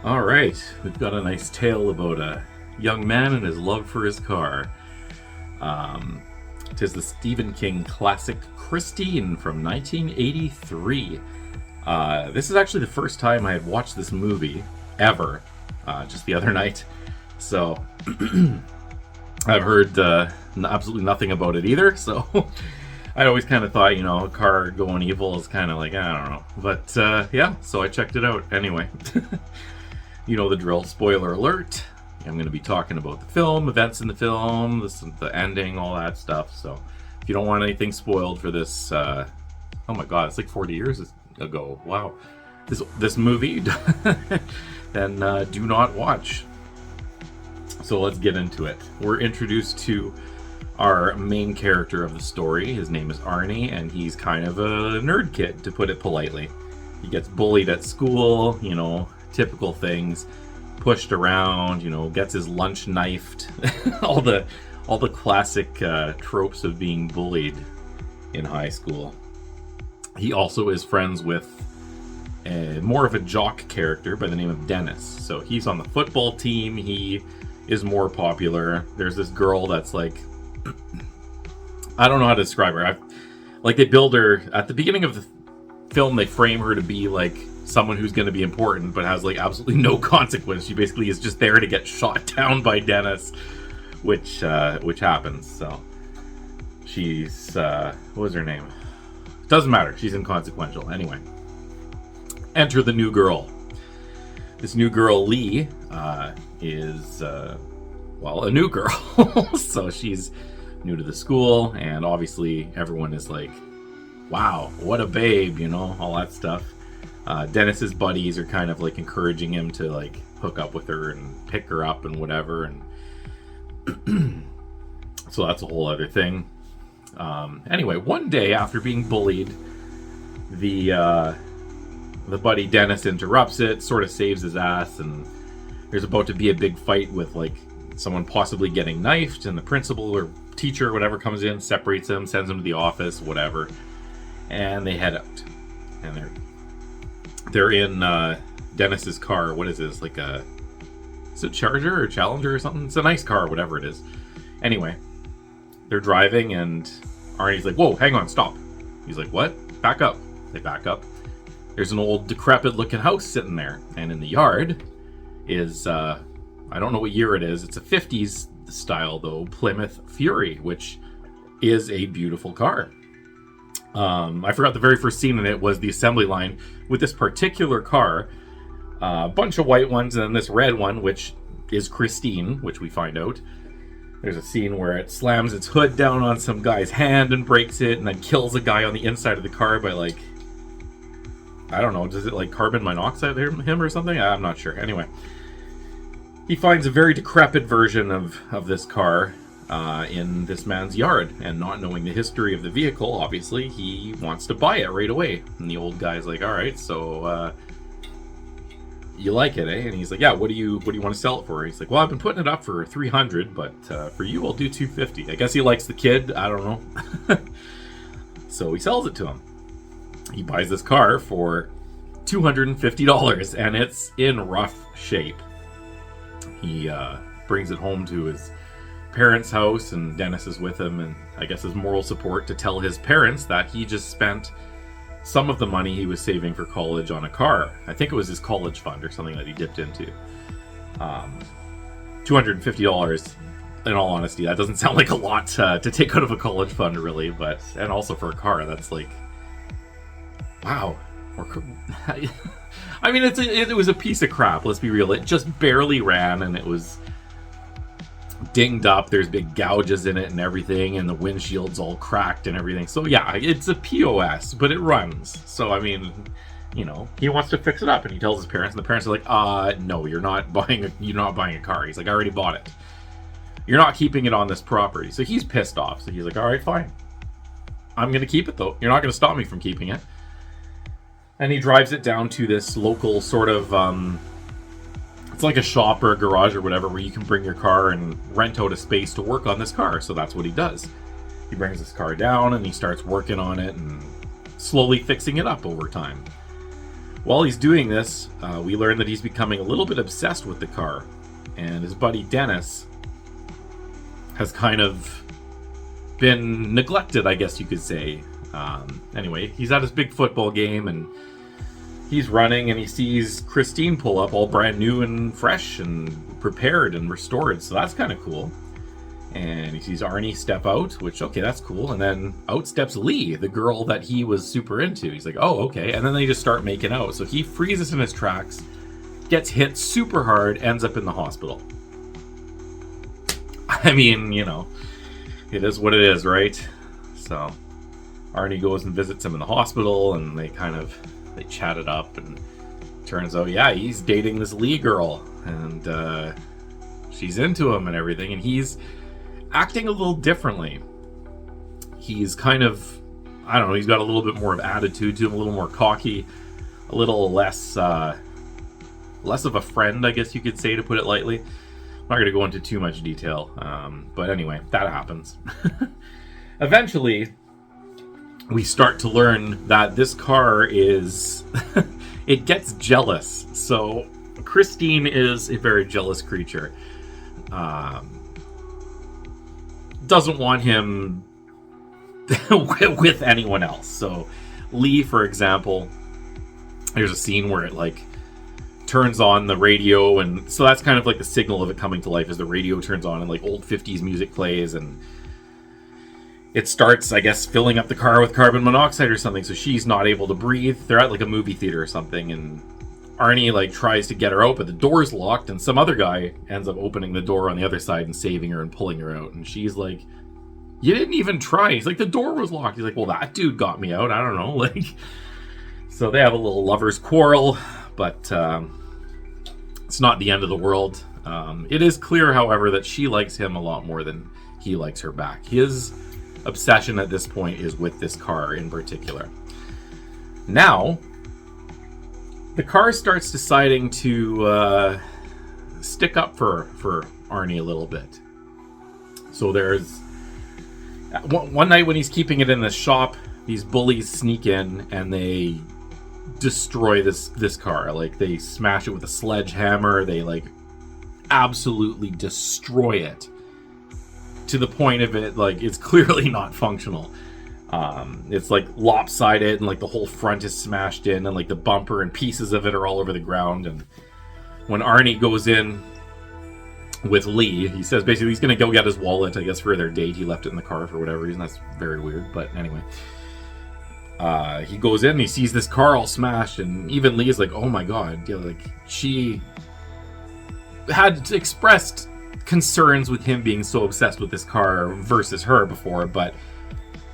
All right, we've got a nice tale about a young man and his love for his car. Um, Tis the Stephen King classic Christine from 1983. This is actually the first time I had watched this movie ever, just the other night. So I've heard absolutely nothing about it either. So I always kind of thought, a car going evil is kind of like, I don't know. But yeah, so I checked it out anyway. You know the drill. Spoiler alert. I'm going to be talking about the film, events in the film, the ending, all that stuff. So if you don't want anything spoiled for this, oh my god, it's like 40 years ago. Wow. This movie, then do not watch. So let's get into it. We're introduced to our main character of the story. His name is Arnie, and he's kind of a nerd kid, to put it politely. He gets bullied at school, typical things, pushed around, gets his lunch knifed, all the classic tropes of being bullied in high school. He also is friends with more of a jock character by the name of Dennis. So he's on the football team. He is more popular. There's this girl that's like, I don't know how to describe her. They build her at the beginning of the film. They frame her to be like someone who's going to be important, but has like absolutely no consequence. She basically is just there to get shot down by Dennis, which happens. So she's what was her name? Doesn't matter. She's inconsequential. Anyway, enter the new girl. This new girl, Lee, is a new girl. So she's new to the school, and obviously everyone is like, wow, what a babe, all that stuff. Dennis's buddies are kind of like encouraging him to like hook up with her and pick her up and whatever, and so that's a whole other thing. Anyway, one day after being bullied, the buddy Dennis interrupts it, sort of saves his ass, and there's about to be a big fight with like someone possibly getting knifed, and the principal or teacher or whatever comes in, separates them, sends them to the office, whatever, and they head out, and they're in Dennis's car. What is this? Is it Charger or Challenger or something? It's a nice car, whatever it is. Anyway, they're driving, and Arnie's like, whoa, hang on, stop. He's like, what? Back up. They back up. There's an old decrepit looking house sitting there, and in the yard is I don't know what year it is. It's a 50s style though, Plymouth Fury, which is a beautiful car. I forgot the very first scene in it was the assembly line with this particular car. A bunch of white ones and then this red one, which is Christine, which we find out. There's a scene where it slams its hood down on some guy's hand and breaks it, and then kills a guy on the inside of the car by like, I don't know, does it like carbon monoxide him or something? I'm not sure. Anyway, he finds a very decrepit version of this car in this man's yard, and not knowing the history of the vehicle, obviously he wants to buy it right away. And the old guy's like, all right, so you like it, eh? And he's like, yeah, what do you want to sell it for? He's like, well, I've been putting it up for $300, but for you I'll do $250. I guess he likes the kid, I don't know. So he sells it to him. He buys this car for $250, and it's in rough shape. He brings it home to his parents' house, and Dennis is with him, and I guess his moral support to tell his parents that he just spent some of the money he was saving for college on a car. I think it was his college fund or something that he dipped into. $250, in all honesty, that doesn't sound like a lot to take out of a college fund, really, but, and also for a car, that's like, wow. I mean, it was a piece of crap, let's be real. It just barely ran, and it was dinged up. There's big gouges in it and everything, and the windshield's all cracked and everything. So yeah, it's a POS, but it runs. So I mean, he wants to fix it up, and he tells his parents, and the parents are like, no, you're not buying a car. He's like, I already bought it. You're not keeping it on this property. So he's pissed off. So he's like, all right, fine. I'm going to keep it though. You're not going to stop me from keeping it. And he drives it down to this local sort of, it's like a shop or a garage or whatever, where you can bring your car and rent out a space to work on this car. So that's what he does. He brings this car down and he starts working on it and slowly fixing it up over time. While he's doing this, we learn that he's becoming a little bit obsessed with the car, and his buddy Dennis has kind of been neglected, I guess you could say. Anyway, he's at his big football game, and he's running, and he sees Christine pull up all brand new and fresh and prepared and restored, so that's kind of cool. And he sees Arnie step out, which, okay, that's cool. And then out steps Lee, the girl that he was super into. He's like, oh, okay. And then they just start making out. So he freezes in his tracks, gets hit super hard, ends up in the hospital. I mean, you know, it is what it is, right? So Arnie goes and visits him in the hospital, and they chat it up, and turns out, yeah, he's dating this Lee girl, and she's into him and everything, and he's acting a little differently. He's kind of, I don't know, he's got a little bit more of attitude to him, a little more cocky, a little less of a friend, I guess you could say, to put it lightly. I'm not going to go into too much detail, but anyway, that happens. Eventually, we start to learn that this car is, it gets jealous. So Christine is a very jealous creature. Doesn't want him with anyone else. So Lee, for example, there's a scene where it like turns on the radio, and so that's kind of like the signal of it coming to life, as the radio turns on and like old 50s music plays, and it starts, I guess, filling up the car with carbon monoxide or something, so she's not able to breathe. They're at like a movie theater or something, and Arnie like tries to get her out, but the door's locked, and some other guy ends up opening the door on the other side and saving her and pulling her out. And she's like, you didn't even try. He's like, the door was locked. He's like, well, that dude got me out. I don't know. Like, so they have a little lover's quarrel, but it's not the end of the world. It is clear, however, that she likes him a lot more than he likes her back. His obsession at this point is with this car in particular. Now, the car starts deciding to stick up for Arnie a little bit. So there's one night when he's keeping it in the shop, these bullies sneak in and they destroy this car. Like, they smash it with a sledgehammer. They like absolutely destroy it to the point of it like it's clearly not functional. It's like lopsided, and like the whole front is smashed in, and like the bumper and pieces of it are all over the ground. And when Arnie goes in with Lee, he says basically he's gonna go get his wallet, I guess, for their date. He left it in the car for whatever reason. That's very weird, but anyway. He goes in and he sees this car all smashed, and even Lee is like, oh my god. Yeah, like, she had expressed concerns with him being so obsessed with this car versus her before, but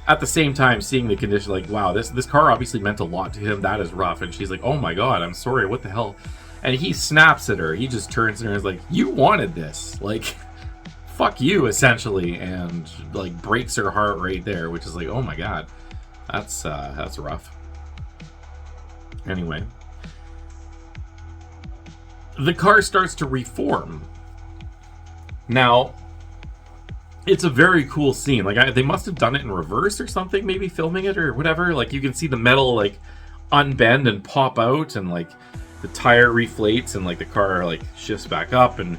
at the same time, seeing the condition, like, wow, this car obviously meant a lot to him. That is rough. And she's like, oh my god, I'm sorry, what the hell? And he snaps at her. He just turns to her and is like, you wanted this. Like, fuck you, essentially. And, like, breaks her heart right there, which is like, oh my god. That's rough. Anyway. The car starts to reform. Now, it's a very cool scene. Like, they must have done it in reverse or something, maybe filming it or whatever. Like, you can see the metal, like, unbend and pop out, and, like, the tire reflates, and, like, the car, like, shifts back up, and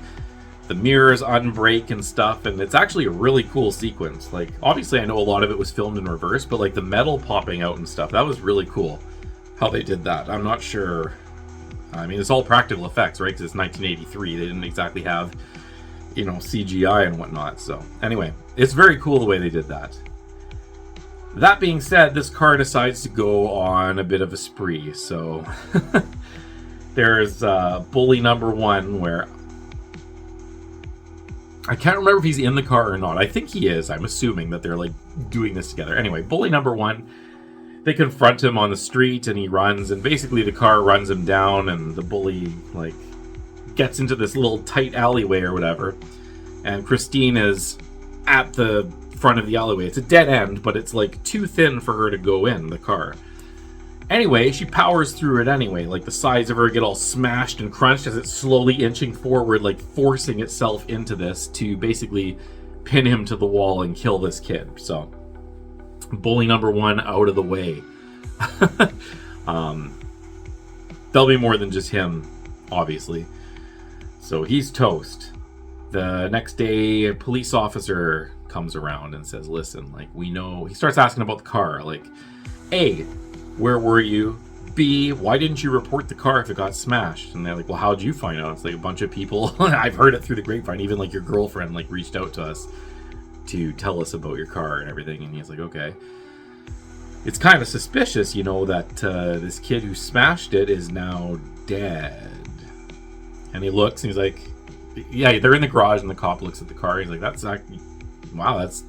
the mirrors unbreak and stuff. And it's actually a really cool sequence. Like, obviously, I know a lot of it was filmed in reverse, but, like, the metal popping out and stuff, that was really cool how they did that. I'm not sure. I mean, it's all practical effects, right? Because it's 1983. They didn't exactly have, you know, CGI and whatnot. So anyway, it's very cool the way they did that. That being said, this car decides to go on a bit of a spree. So there's bully number one, where I can't remember if he's in the car or not. I think he is. I'm assuming that they're like doing this together. Anyway, bully number one, they confront him on the street and he runs, and basically the car runs him down, and the bully like gets into this little tight alleyway or whatever, and Christine is at the front of the alleyway. It's a dead end, but it's like too thin for her to go in the car. Anyway, she powers through it anyway. Like, the sides of her get all smashed and crunched as it's slowly inching forward, like forcing itself into this to basically pin him to the wall and kill this kid. So bully number one out of the way. there'll be more than just him, obviously. So he's toast. The next day, a police officer comes around and says, listen, like, we know... He starts asking about the car. Like, A, where were you? B, why didn't you report the car if it got smashed? And they're like, well, how'd you find out? It's like a bunch of people. I've heard it through the grapevine. Even, like, your girlfriend, like, reached out to us to tell us about your car and everything. And he's like, okay. It's kind of suspicious, you know, that this kid who smashed it is now dead. And he looks and he's like, yeah, they're in the garage and the cop looks at the car. He's like, that's not, wow, that's,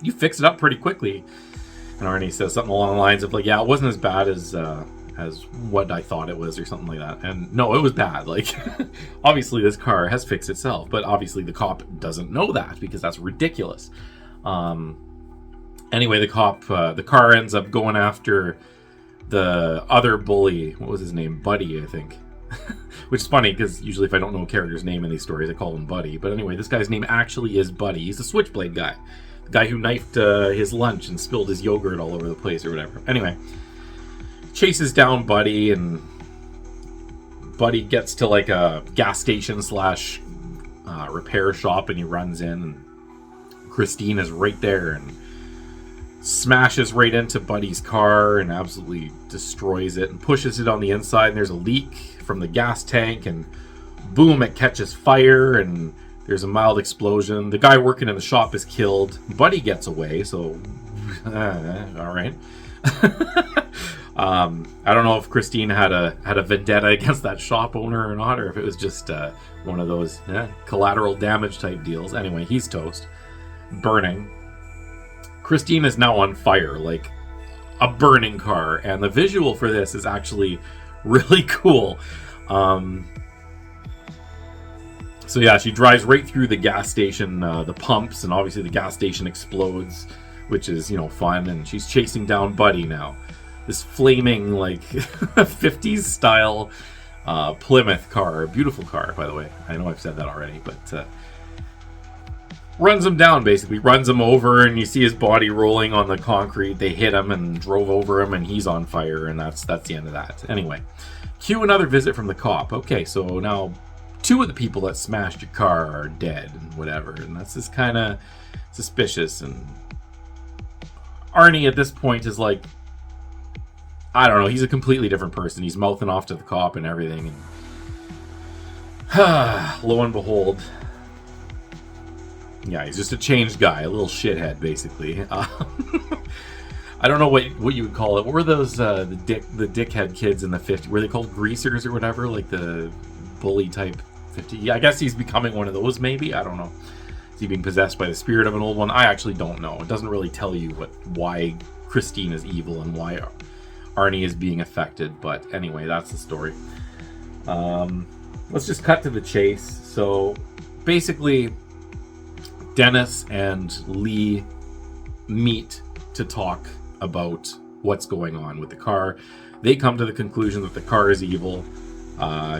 you fixed it up pretty quickly. And Arnie says something along the lines of like, yeah, it wasn't as bad as what I thought it was or something like that. And no, it was bad. Like, obviously this car has fixed itself, but obviously the cop doesn't know that because that's ridiculous. Anyway, the car ends up going after the other bully. What was his name? Buddy, I think. Which is funny because usually if I don't know a character's name in these stories, I call him Buddy. But anyway, this guy's name actually is Buddy. He's the switchblade guy. The guy who knifed his lunch and spilled his yogurt all over the place or whatever. Anyway, chases down Buddy, and Buddy gets to like a gas station / repair shop, and he runs in, and Christine is right there and smashes right into Buddy's car and absolutely destroys it and pushes it on the inside, and there's a leak from the gas tank, and boom, it catches fire, and there's a mild explosion. The guy working in the shop is killed. Buddy gets away, so all right. I don't know if Christine had a vendetta against that shop owner or not, or if it was just one of those collateral damage type deals. Anyway, he's toast, burning. Christine is now on fire, like a burning car, and the visual for this is actually really cool. So yeah, she drives right through the gas station, the pumps, and obviously the gas station explodes, which is, you know, fun, and she's chasing down Buddy now. This flaming, like, 50s style Plymouth car. Beautiful car, by the way. I know I've said that already, but runs him down, basically. Runs him over, and you see his body rolling on the concrete. They hit him and drove over him, and he's on fire, and that's the end of that. Anyway, cue another visit from the cop. Okay, so now 2 of the people that smashed your car are dead and whatever, and that's just kind of suspicious. And Arnie at this point is like, I don't know, he's a completely different person. He's mouthing off to the cop and everything, and lo and behold, yeah, he's just a changed guy, a little shithead, basically. I don't know what you would call it. What were those the dickhead kids in the 50s? Were they called greasers or whatever? Like the bully type 50? Yeah, I guess he's becoming one of those. Maybe, I don't know. Is he being possessed by the spirit of an old one? I actually don't know. It doesn't really tell you why Christine is evil and why Arnie is being affected. But anyway, that's the story. Let's just cut to the chase. So basically, Dennis and Lee meet to talk about what's going on with the car. They come to the conclusion that the car is evil.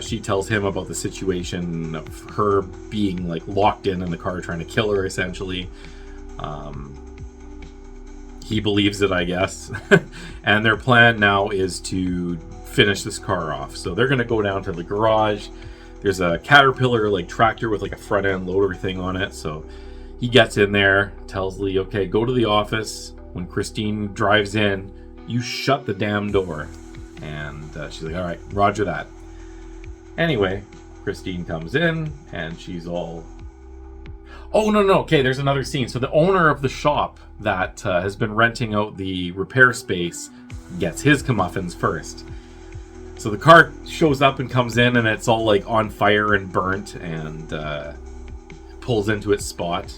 She tells him about the situation of her being like locked in the car trying to kill her, essentially. He believes it, I guess. And their plan now is to finish this car off. So they're going to go down to the garage. There's a Caterpillar like tractor with like a front end loader thing on it. So he gets in there, tells Lee, okay, go to the office. When Christine drives in, you shut the damn door. And she's like, all right, roger that. Anyway, Christine comes in, and she's all... Oh, no. Okay, there's another scene. So the owner of the shop that has been renting out the repair space gets his comeuppance first. So the car shows up and comes in, and it's all like on fire and burnt, and pulls into its spot.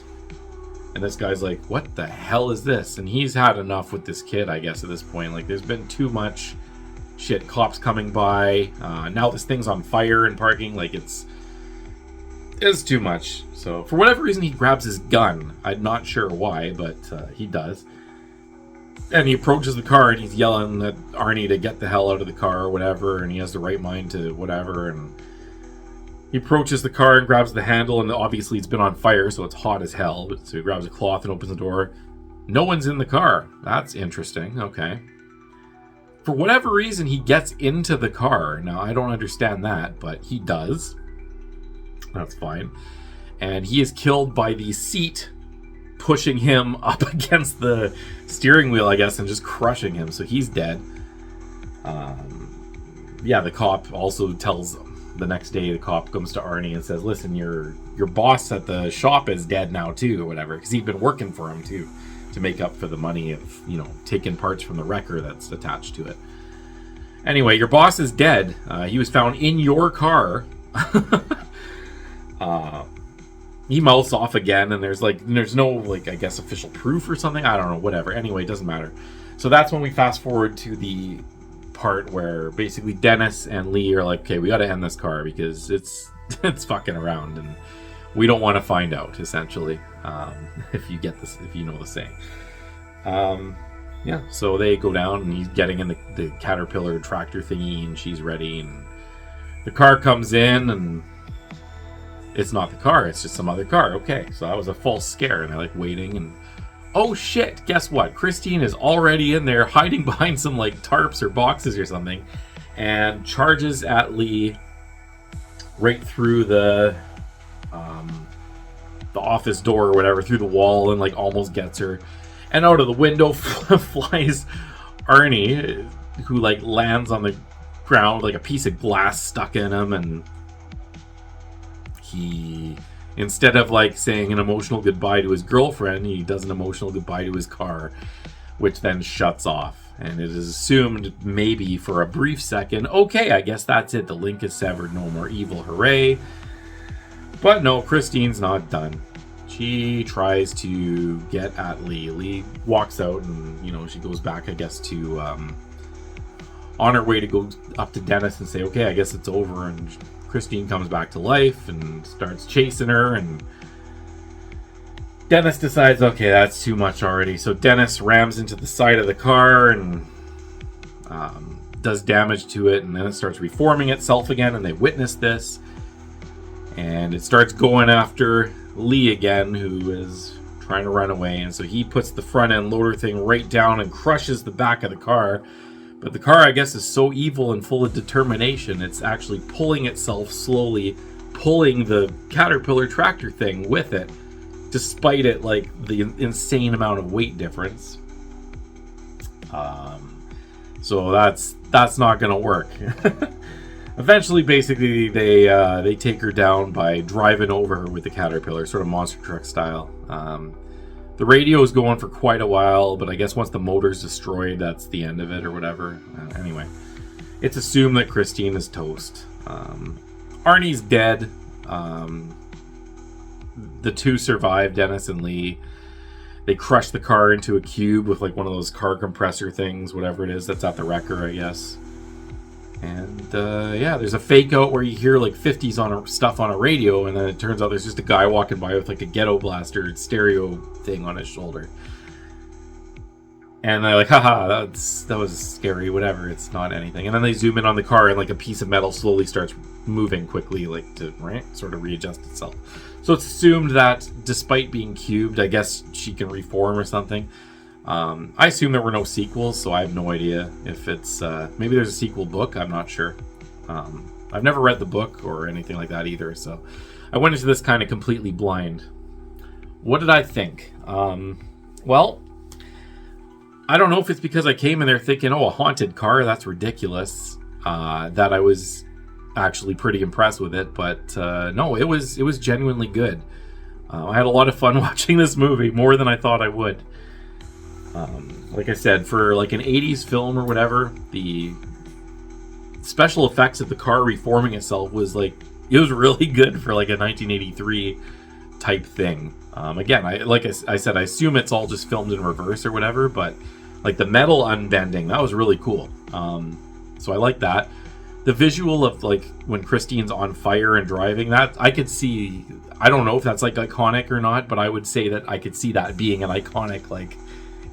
And this guy's like, what the hell is this? And he's had enough with this kid, I guess, at this point. Like, there's been too much shit. Cops coming by. Now this thing's on fire and parking. Like, it's too much. So, for whatever reason, he grabs his gun. I'm not sure why, but he does. And he approaches the car, and he's yelling at Arnie to get the hell out of the car or whatever. And he has the right mind to whatever, and he approaches the car and grabs the handle, and obviously it's been on fire, so it's hot as hell. So he grabs a cloth and opens the door. No one's in the car. That's interesting. Okay. For whatever reason, he gets into the car. Now, I don't understand that, but he does. That's fine. And he is killed by the seat pushing him up against the steering wheel, I guess, and just crushing him. So he's dead. Yeah, the cop also tells the next day, the cop comes to Arnie and says, listen, your boss at the shop is dead now too, or whatever, because he'd been working for him too, to make up for the money of, taking parts from the wrecker that's attached to it. Anyway, your boss is dead. He was found in your car. He mouths off again, and there's no, I guess, official proof or something. I don't know, whatever. Anyway, it doesn't matter. So that's when we fast forward to the part where basically Dennis and Lee are like, okay, we got to end this car because it's fucking around, and we don't want to find out, essentially, if you get this, if you know the saying. Yeah, so they go down, and he's getting in the Caterpillar tractor thingy, and she's ready, and the car comes in, and it's not the car, it's just some other car. Okay, so that was a false scare, and they're waiting, and oh shit, guess what? Christine is already in there, hiding behind some tarps or boxes or something, and charges at Lee right through the office door or whatever, through the wall, and almost gets her. And out of the window flies Arnie, who lands on the ground with a piece of glass stuck in him, and he, instead of saying an emotional goodbye to his girlfriend, he does an emotional goodbye to his car, which then shuts off. And it is assumed, maybe for a brief second, okay, I guess that's it, the link is severed, no more evil, hooray. But no, Christine's not done. She tries to get at Lee. Lee walks out, and she goes back, I guess, to on her way to go up to Dennis and say, okay, I guess it's over. And Christine comes back to life and starts chasing her, and Dennis decides, okay, that's too much already. So Dennis rams into the side of the car and does damage to it, and then it starts reforming itself again, and they witness this, and it starts going after Lee again, who is trying to run away. And so he puts the front end loader thing right down and crushes the back of the car. But the car, I guess, is so evil and full of determination, it's actually pulling itself slowly, pulling the Caterpillar tractor thing with it, despite it, the insane amount of weight difference. So that's not going to work. Eventually, basically, they take her down by driving over her with the Caterpillar, sort of monster truck style. The radio is going for quite a while, but I guess once the motor's destroyed, that's the end of it or whatever. Anyway, it's assumed that Christine is toast. Arnie's dead. The two survive, Dennis and Lee. They crush the car into a cube with one of those car compressor things, whatever it is that's at the wrecker, I guess. And yeah, there's a fake out where you hear 50s stuff on a radio, and then it turns out there's just a guy walking by with a ghetto blaster stereo thing on his shoulder. And they're like, haha, that was scary, whatever, it's not anything. And then they zoom in on the car, and a piece of metal slowly starts moving quickly, to sort of readjust itself. So it's assumed that despite being cubed, I guess she can reform or something. I assume there were no sequels, so I have no idea if it's maybe there's a sequel book. I'm not sure. I've never read the book or anything like that either, so I went into this kind of completely blind. What did I think? Well, I don't know if it's because I came in there thinking, oh, a haunted car, that's ridiculous, that I was actually pretty impressed with it, but no, it was genuinely good. I had a lot of fun watching this movie, more than I thought I would. Like I said, for an 80s film or whatever, the special effects of the car reforming itself was it was really good for a 1983 type thing. Again, I said, I assume it's all just filmed in reverse or whatever, but the metal unbending, that was really cool. So I like that. The visual of when Christine's on fire and driving, that I could see. I don't know if that's iconic or not, but I would say that I could see that being an iconic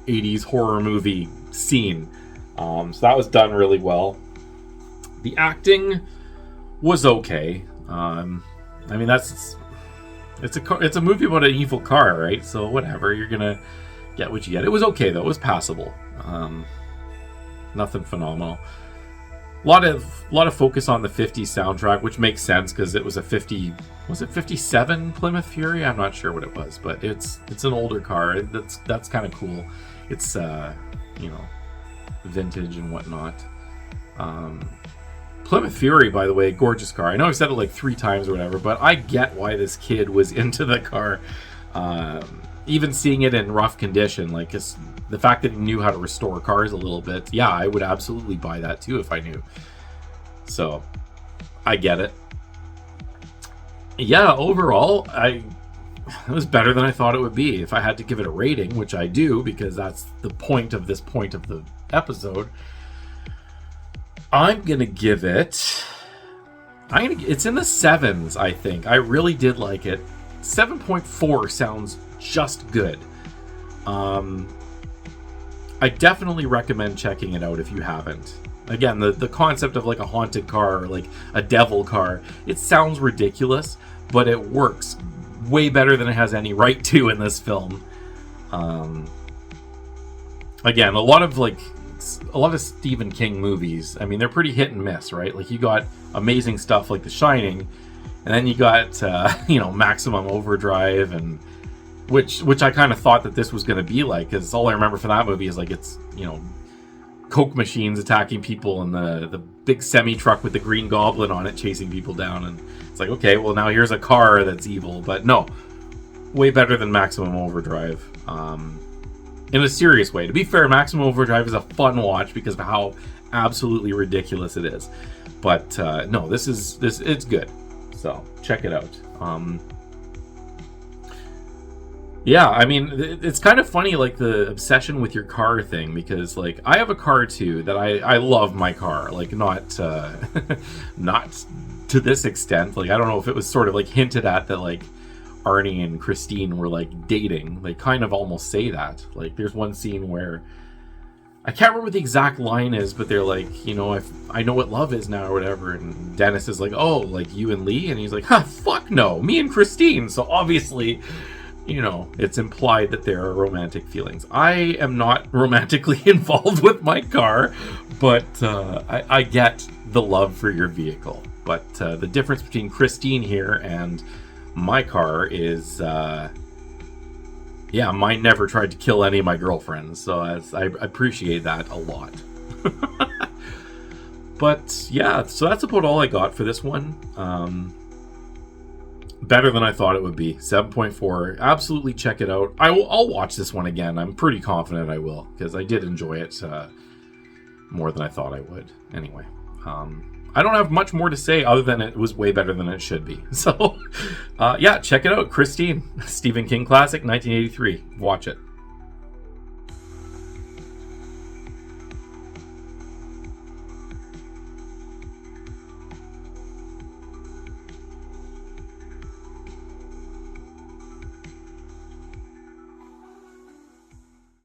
80s horror movie scene. So that was done really well. The acting was okay. I mean, it's a movie about an evil car, right? So whatever, you're gonna get what you get. It was okay though. It was passable. nothing phenomenal. A lot of focus on the 50s soundtrack, which makes sense because it was a 57 Plymouth Fury? I'm not sure what it was, but it's an older car. That's kind of cool. It's vintage and whatnot. Plymouth Fury, by the way, gorgeous car. I know I've said it like 3 times or whatever, but I get why this kid was into the car. Even seeing it in rough condition, like the fact that he knew how to restore cars a little bit, yeah, I would absolutely buy that too if I knew. So, I get it. Yeah, overall, it was better than I thought it would be. If I had to give it a rating, which I do, because that's the point of the episode, I'm gonna give it. It's in the 7s, I think. I really did like it. 7.4 sounds just good. I definitely recommend checking it out if you haven't. Again, the concept of like a haunted car or like a devil car, it sounds ridiculous, but it works way better than it has any right to in this film. Again, a lot of Stephen King movies, I mean, they're pretty hit and miss, right? Like, you got amazing stuff like The Shining, and then you got Maximum Overdrive, and which I kind of thought that this was going to be like, because all I remember from that movie is like it's coke machines attacking people and the big semi truck with the Green Goblin on it chasing people down, and it's like, okay, well, now here's a car that's evil. But no, way better than Maximum Overdrive, in a serious way. To be fair, Maximum Overdrive is a fun watch because of how absolutely ridiculous it is, but no, this it's good, so check it out. Yeah, I mean, it's kind of funny, like, the obsession with your car thing, because, like, I have a car, too, that I love my car. Like, not not to this extent. Like, I don't know if it was sort of, like, hinted at that, like, Arnie and Christine were, like, dating. They kind of almost say that. Like, there's one scene where, I can't remember what the exact line is, but they're like, I know what love is now, or whatever, and Dennis is like, oh, like, you and Lee? And he's like, fuck no, me and Christine. So, obviously, it's implied that there are romantic feelings. I am not romantically involved with my car, but I get the love for your vehicle. But the difference between Christine here and my car is, mine never tried to kill any of my girlfriends, so I appreciate that a lot. But yeah, so that's about all I got for this one. Better than I thought it would be. 7.4. Absolutely check it out. I'll watch this one again. I'm pretty confident I will, because I did enjoy it more than I thought I would. Anyway, I don't have much more to say other than it was way better than it should be. So, check it out. Christine, Stephen King classic, 1983. Watch it.